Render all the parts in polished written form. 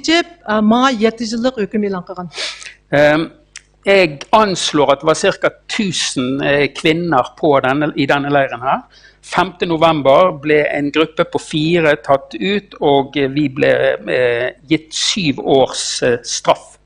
seçip bana 7 yıllık hüküm ilan kılgan. Jeg anslår at det var ca. 1000 kvinner i denne leiren her. 5. november ble en gruppe på 4 tatt ut, og vi ble gitt 7 års straff.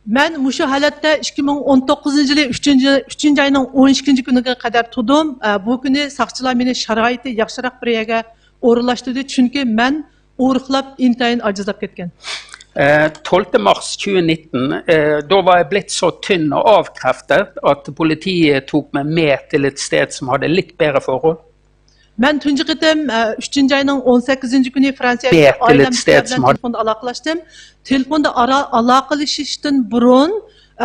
Ben muşu halatta 2019 yılı 3. ayının 12. gününe kadar tudum. Bu günü sakçılar beni şaraiti yaxşırak bir yerге orlaştırdı. Çünkü ben uğruklap intayın acızlap ketken. 12. mars 2019, da var jeg blitt så tynn og avkreftet at politiet tok meg med til et sted som hadde litt bedre forhold. Ben tuncu kıtım 3. ayının 18. günü Fransa'ya ailem telefonda alakalaştım. Telefonda alakalaşıştın burun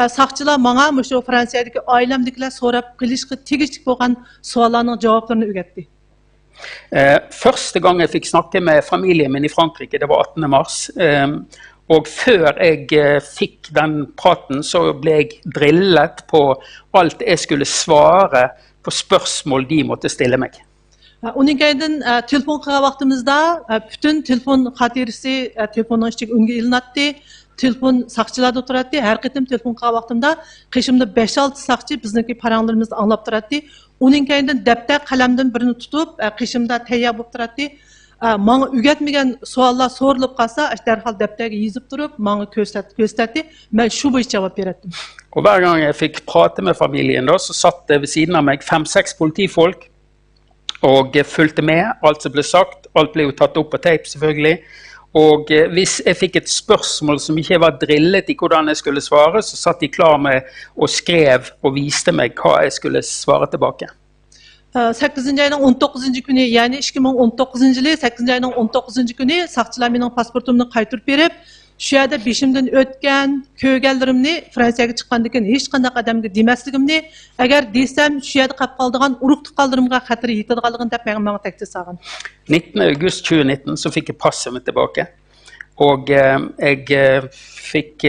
sakçılar bana şu Fransa'daki ailemdekiler sorap kılışkı tigişlik olan sorularının cevaplarını üretti. Første gang jeg fikk snakke med familien min i Frankrike, det var 18. mars. Og før jeg fikk den praten, så ble jeg drillet på alt jeg skulle svare på spørsmål de måtte stille meg. Onun keyin telefon qilgan vaqtimizda bütün telefon xotirasi telefonning ichiga unga ilinadi. Telefon saqchilarda turadi. Har qatim telefon qilgan vaqtimda qishimda 5-6 saqchi bizniki paranglarimizni anglab turadi. Onun keyin daftar qalamdan birini tutib qishimda tayyor bo'lib turadi. Manga o'rgatmagan savollar so'rilib qolsa, darhol daftarga yozib turib, manga ko'rsatdi. Men shu bo'yicha javob berdim. Og hver gang jeg fikk prate med familien da, så satt det ved siden av meg 5-6 politifolk og fulgte med alt som ble sagt. Alt ble jo tatt opp på tape selvfølgelig. Og hvis jeg fikk et spørsmål som ikke var drillet i hvordan jeg skulle svare, så satt de klar med og skrev og viste meg hva jeg skulle svare tilbake. 8. ayının 19. günü, yani 2019 yılı 8. ayının 19. günü sakçılar mening pasportumni qaytarib berib, şu yerda beshimdan o'tgan ko'rganlarimni Fransiyaga chiqqandan keyin hech qanday qadamga demasligimni, agar desam şu yerda qolib qoladigan urug' tuqqanlarimga xatir yetadiganligini deb menga taklif qilgan. 19. august 2019 så fikk jeg passet mitt tilbake. Og jeg fikk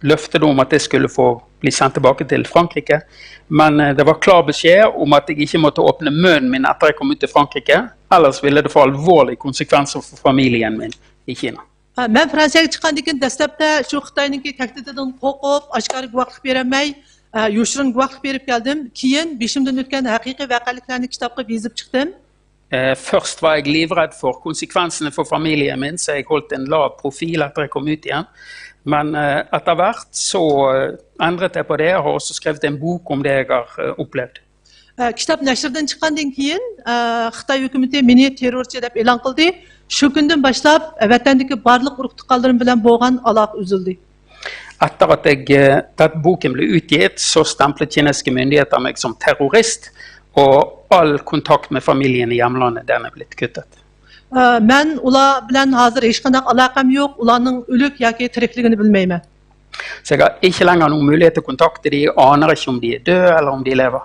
løftet om at jeg skulle få bli sendt tilbake til Frankrike. Men det var klar beskjed om at jeg ikke måtte åpne munnen min etter jeg kom ut til Frankrike. Ellers ville det få alvorlige konsekvenser for familien min i Kina. Ben Fransa'ya çıkandan keyin dastlabda shu Xitoyninki takdididan qo'rqib, oshkora guvohlik berolmay, yo'shirin guvohlik berib keldim. Keyin beshimdan o'tgan haqiqiy voqealiklarni kitobga yozib chiqdim. Først var jeg livredd for konsekvensene for familien min, så jeg holdt en lav profil etter jeg kom ut igjen. Men etter hvert så endret jeg på det. Jeg har også skrevet en bok om det jeg har opplevd. Kitap nashrdan chiqqandan keyin Xitoy hukumati meni terrorchi deb e'lon qildi. Shu kundan boshlab vatandagi barliq urug' tuqqanlarim bilan bo'lgan aloqa uzildi. Etter at boken ble utgitt, så stemplet kinesiske myndigheter meg som terrorist, og all kontakt med familien i hjemlandet den er blitt kuttet. Men ular bilan hozir hech qanday aloqam yo'q, ularning o'lik yoki tirikligini bilmayman. Så jeg har ikke lenger noen mulighet til å kontakte de, aner ikke om de er døde eller om de lever.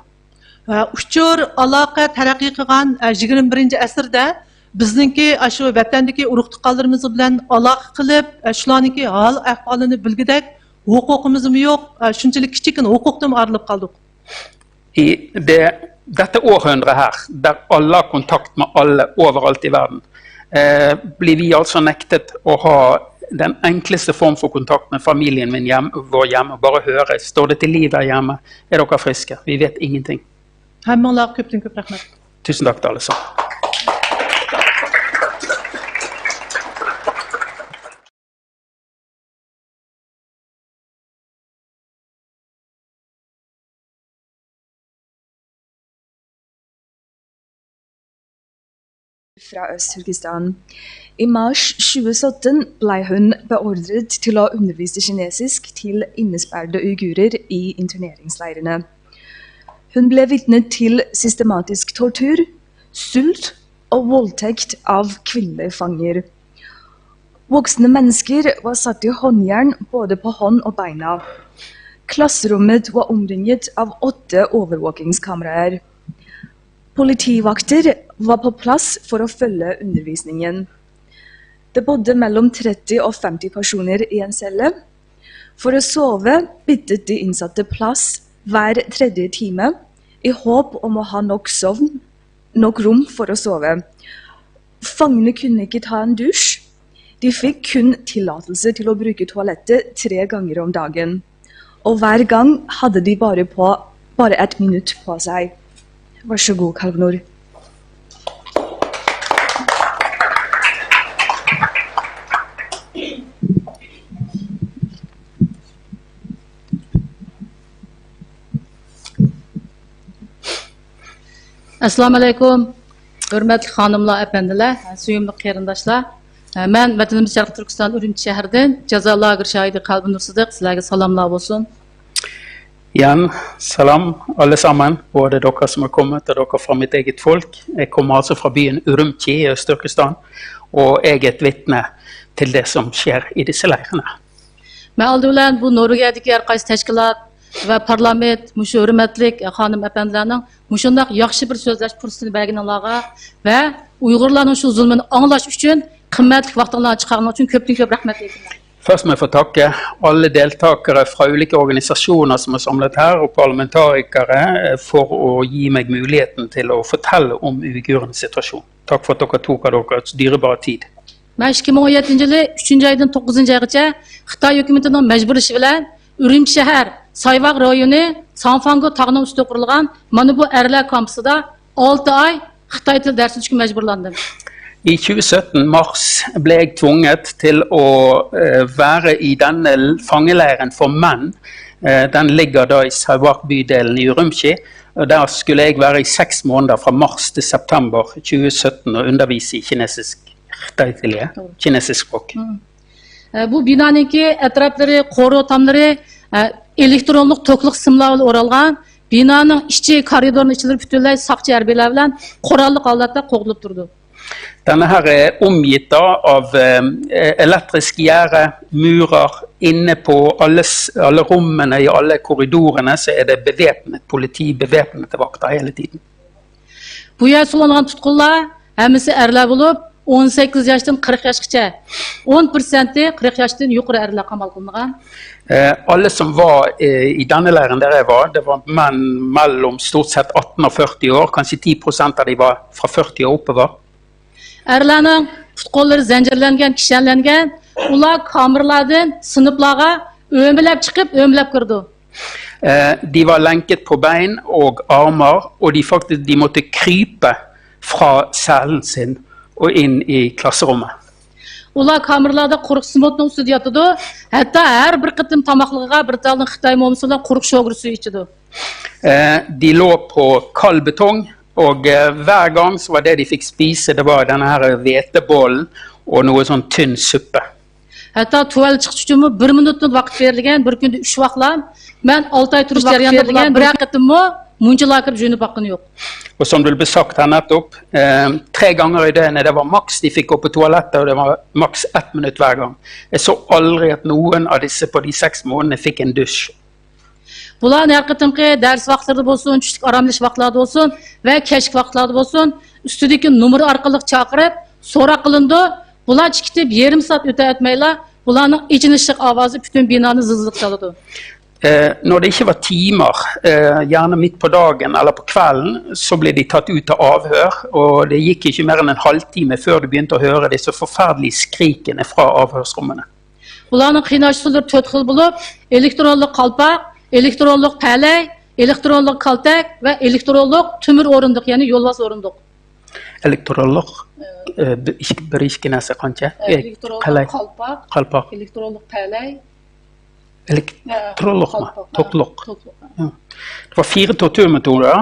Uchur aloqa taraqqiy qilgan 21. asrda bizningki shu vatandagi urug' tuqqanlarimiz bilan aloqa qilib, shularningki hol ahvolini bilgidak huquqimiz yo'q, shunchalik kichikina huquqdan ayrilib qoldik. I dette århundret her, der alle har kontakt med alle overalt i verden, blir vi altså nektet å ha den enkleste form for kontakt med familien min vår hjemme, bare høre, står det til liv der hjemme, er dere friske? Vi vet ingenting. Hammalar köpten köp rahmet. Tusen takk til alle sammen. Fra Øst-Turkestan. I mars 2017 ble hun beordret til å undervise kinesisk til innesperrede uigurer i interneringsleirene. Hun ble vitne til systematisk tortur, sult og voldtekt av kvinnelige fanger. Voksne mennesker var satt i håndjern både på hånd og beina. Klasserommet var omringet av 8 overvåkingskameraer. Politivakter var på plass for å følge undervisningen. Det bodde mellom 30 og 50 personer i en celle. For å sove byttet de innsatte plass hver 3. time, i håp om å ha nok rom for å sove. Fangene kunne ikke ta en dusj. De fikk kun tillatelse til å bruke toalettet 3 ganger om dagen. Og hver gang hadde de bare 1 minutt på seg. Vær så god, Kalgnor. Assalamu alaikum. Hürmetli hanımlar, efendiler, suyumlu qarindoshlar. Men vatanimiz Sharq Turkiston Urumchi shahridan jazo lager shoidi Qalbi Nur Sidiq sizlarga salomlar bo'lsin. Igjen, salam alle sammen, både dere som har kommet og dere fra mitt eget folk. Jeg kommer altså fra byen Urumchi i Øst-Turkestan, og jeg er et vitne til det som skjer i disse leirene. Men aldı bilan bu Norvegiyadagi har qaysi tashkilot va parlament, mushu hurmatli xonim efendilarning mushundaq yaxshi bir so'zlash fursatini berganlarga va Uyg'urlarning shu zulmini anglash uchun qimmatli vaqtlarni chiqargan uchun ko'p rahmat aytaman. Først må jeg få takke alle deltakere fra ulike organisasjoner som er samlet her, og parlamentarikere for å gi meg muligheten til å fortelle om uigurens situasjon. Takk for at dere tok av deres dyrebare tid. Men 2017-yılı 3. aydan 9. aygacha Xitoy hukumatining majburlashi bilan Urumchi shahar Sayvaq rayoni Sanfango tog'ining ustida qurilgan mana bu erlar kampusida 6 ay Xitoy til ders o'tishga majburlandim. I 2017 mars ble jeg tvunget til å være i denne fangeleiren for menn. Den ligger da i Sayvaq-bydelen i Urumchi. Der skulle jeg være i 6 måneder fra mars til september 2017 og undervise i kinesisk språk. Bu binanınki etrafları, koru tamları elektronluk tokluk simlavlı oralgan. Binanın içi koridorun içleri bütünley sakçı erbiler bilen korallık halde qoğulup durdu. Denne her er omgitt av elektrisk gjerde, murer. Inne på alle rommene, i alle korridorene, så er det bevæpnet politi, bevæpnede vakter hele tiden. Bu yer sulanğan tutqunlar hemisi erler bulup 18 yaştan 40 yaşgacha 10%'i 40 yaştan yuqori erler qamal qilingan. Alle som var i denne leiren der jeg var, det var menn mellom stort sett 18 og 40 år, kanskje 10% av de var fra 40 år oppover. Erlerning tutqunlari zanjirlangan, kishanlangan, ular kameralardan sinflarga o'milab chiqib, o'milab kirdi. De var lenket på bein og armer, og de måtte krype fra cellen sin og inn i klasserommet. Ular kameralarda quruq smotning ustida yotadi, hatto har bir qitim tamoqligiga bir talning Xitoy momsi bilan quruq sho'g'ir suv ichidi. De lå på kald betong, og hver gang så var det de fikk spise, det var denne her hvetebollen og noe sånn tynn suppe. Hatto tuvalet chiqish uchun 1 minutlik vaqt berilgan, bir kunda 3 vaqtlar. Men 6 ay turish jarayonida bilgan bir qitimmi munchalar kirib jo'nib baqqani yo'q. Og som det ble sagt her nettopp, 3 ganger i døgnet, det var maks de fikk gå på toalettet, og det var maks 1 minutt hver gang. Jeg så aldri at noen av disse på de 6 månedene fikk en dusj. Bular her qitimqi dars vaqtlarida bo'lsin, tushlik oromlash vaqtlarida bo'lsin va kechki vaqtlarda bo'lsin, ustidagi nomer orqali chaqirib, so'roq qilindi. Bular chiqib yarim soat o'tmayla, bularning ichinishlik ovozi butun binoni zilziq soladi. Når det ikke var timer, gjerne midt på dagen eller på kvelden, så ble de tatt ut av avhør, og det gikk ikke mer enn en halvtime før du begynte å høre disse forferdelige skrikene fra avhørsrommene. Bularning qiynashuvlari 4 xil bo'lib, elektronlik qalpoq, elektronlik palay, elektronlik kaltak va elektronlik tumur o'rindiq, ya'ni yo'lbos o'rindiq. Elektronlik, bir ishkinasi qancha? Elektronlik qalpoq, elektronlik palay. Elektrolog, toklok. Ja. Det var 4 torturmetoder.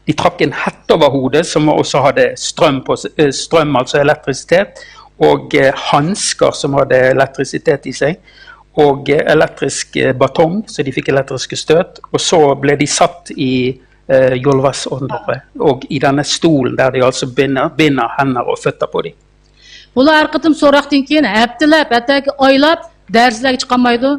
De trakk en hette over hodet, som også hadde strøm, altså elektrisitet, og hansker som hadde elektrisitet i seg, og elektrisk batong, så de fikk elektriske støt, og så ble de satt i jolvasåndere, og i denne stolen der de altså binder hender og føtter på dem. Bular har qitim so'roqdan keyin haftalab, hattoki oylab darslarga chiqolmaydi.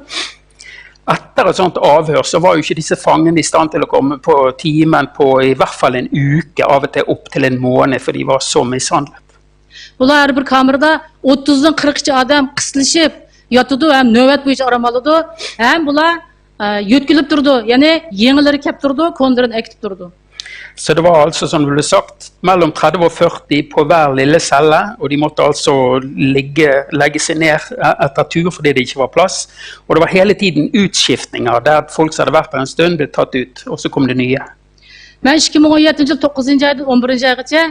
Etter et sånt avhør så var jo ikke disse fangene i stand til å komme på timen på i hvert fall en uke, av og til opp til en måned, for de var så mishandlet. Bular har bir kamerada 30'dan 40'cha adam qisilishib yotadi, ham navbat bo'yicha orom oladi, ham bular yo'tkilib turdi, ya'ni yengillari kep turdi, ko'ndirini akitib turdi. Så det var altså, som det ble sagt, mellom 30 og 40 på hver lille celle, og de måtte altså legge seg ned etter tur fordi det ikke var plass. Og det var hele tiden utskiftninger der folk som hadde vært der en stund ble tatt ut, og så kom det nye. Men 2017 yıl 9. aydan 11. aygacha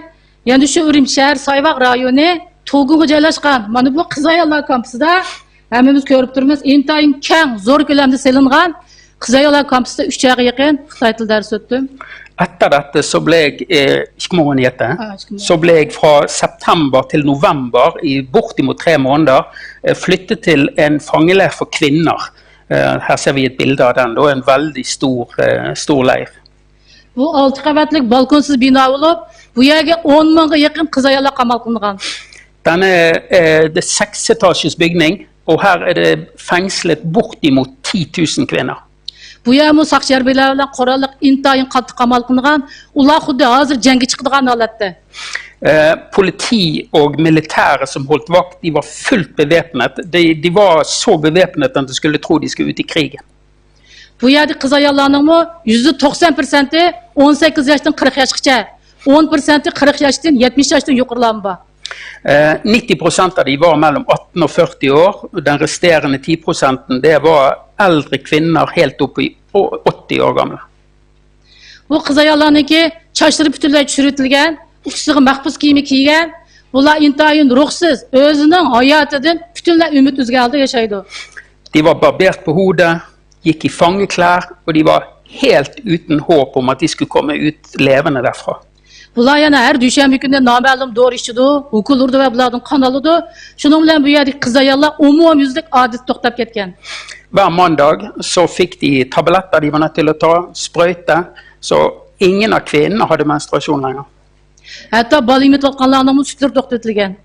yani şu Ürümçi Sayvaq rayoni To'g'unga joylashgan mana bu qiz ayollar kampusida hammamiz ko'rib turibmiz, intayin keng, zo'r ko'lamda selingan qiz ayollar kampusida 3 oyga yaqin Xitoy tili dars o'tdim. Etter dette så ble jeg fra september til november i bortimot 3 måneder flyttet til en fangeleir for kvinner. Her ser vi et bilde av den, en veldig stor leir. Bu 6 qavatlik balkonsiz bino bo'lib, bu yerga 10 mingga yaqin qiz ayollar qamal qilingan. Denne det 6 etasjes bygning, og her det fengslet bortimot 10 000 kvinner. Bu yermu saqchi harbiylar bilan qurolliq intayin qattiq qamal qilingan, ular xuddi hozir jangga chiqadigan holatda. Politi og militære som holdt vakt, de var fullt bevæpnet. De var så bevæpnet at de skulle tro de skulle ut i krigen. Bu yerda qiz ayollarningmi %90% 18 yoshdan 40 yoshgacha, 10% 40 yoshdan 70 yoshdan yuqorilarmi bor. 90% av de var mellom 18 og 40 år. Den resterende 10% det var eldre kvinner helt opp i 80 år gamle. Bu qiz ayollarniki chochlari butunlay tushiritilgan, ustiga mahbus kiyimi kiygan, bular intayin ruhsiz, o'zining hayotidan butunlay umid uzgan holda yashaydi. De var barbert på hodet, gikk i fangeklær, og de var helt uten håp om at de skulle komme ut levende derfra. Bular yana har dushanba kuni noma'lum dori ichidi, ukol urdi va bulardan qon oladi. Shuning bilan bu yerda qiz ayollar umumyuzlik odat to'xtab ketgan. Hver mandag så fikk de tabletter de var nødt til å ta, sprøyte, så ingen av kvinnene hadde menstruasjon lenger. Hatta bola imitayotganlarning sutlar to'xtatilgan.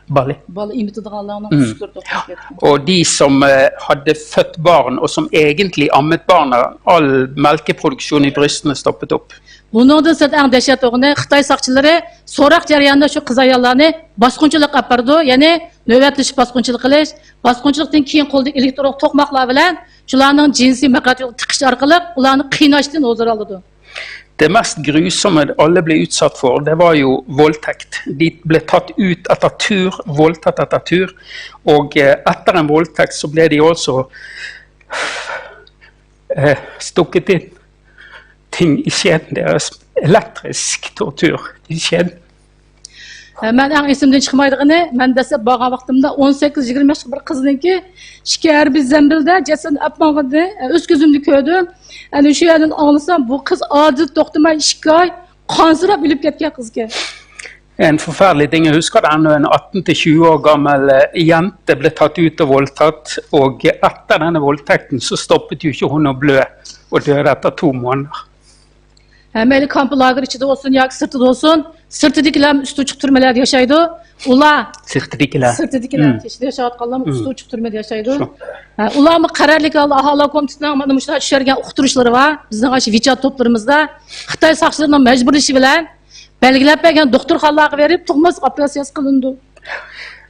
Bola imitayotganlarning sutlar to'xtatilgan. Og de som hadde født barn, og som egentlig ammet barna, all melkeproduksjon i brystene stoppet opp. Bundan sonra eng dehshat o'g'ini Xitoy saqchilari so'roq jarayonida shu qiz ayollarni bosqinchilik olib bordi, ya'ni navbatlashib bosqinchilik qilish, bosqinchilikdan keyin qo'lda elektron to'qmoqlar bilan shularning jinsiy maqsadga tiqish orqali ularni qiynashdan o'zar oldi. Det mest grusomme alle ble utsatt for, det var jo voldtekt. De ble tatt ut etter tur, voldtatt etter tur, og etter en voldtekt så ble de også stukket inn ting i skjeden deres, elektrisk tortur i skjeden. Men eng esimdan chiqmaydigini, men dastlab borgan vaqtimda 18-20 yoshli bir qizniki ikki harbiy zambilda jasadini apmag'idi, o'z ko'zimni ko'rdim. Ana shu yerdan anglasam, bu qiz ojiz to'xtamay 2 oy qansirab o'lib ketgan qizga. En forferdelig ting, jeg husker det ennå, en 18-20 år gammel jente ble tatt ut og voldtatt, og etter denne voldtekten så stoppet jo ikke hun å blø, og døde etter 2 måneder. Meyli kampı lager içinde olsun, yoki sirtida olsun, sirtidagilar usti uchiq turmalarda yashaydi. Ular sirtidagilar ichida yashayotganlar usti uchiq turmada yashaydi. Ularni qarorlik aholi komitetining mana shular tushirgan uqtirishlari bor. Bizning ash vichat to'plarimizda Xitoy saqchilarining majburlashi bilan belgilab bergan doktorxonalarga berib tug'mas operatsiyasi qilindi.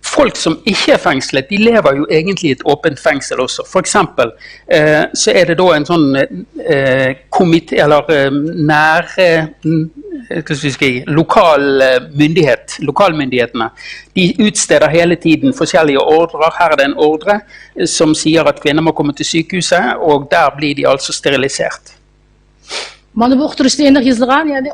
Folk som ikke fengslet, de lever jo egentlig i et åpent fengsel også. For eksempel så det da en sånn komité, eller lokalmyndighetene. De utsteder hele tiden forskjellige ordrer. Her det en ordre som sier at kvinner må komme til sykehuset, og der blir de altså sterilisert. Mana bu uqtirishda endi yozilgan, ya'ni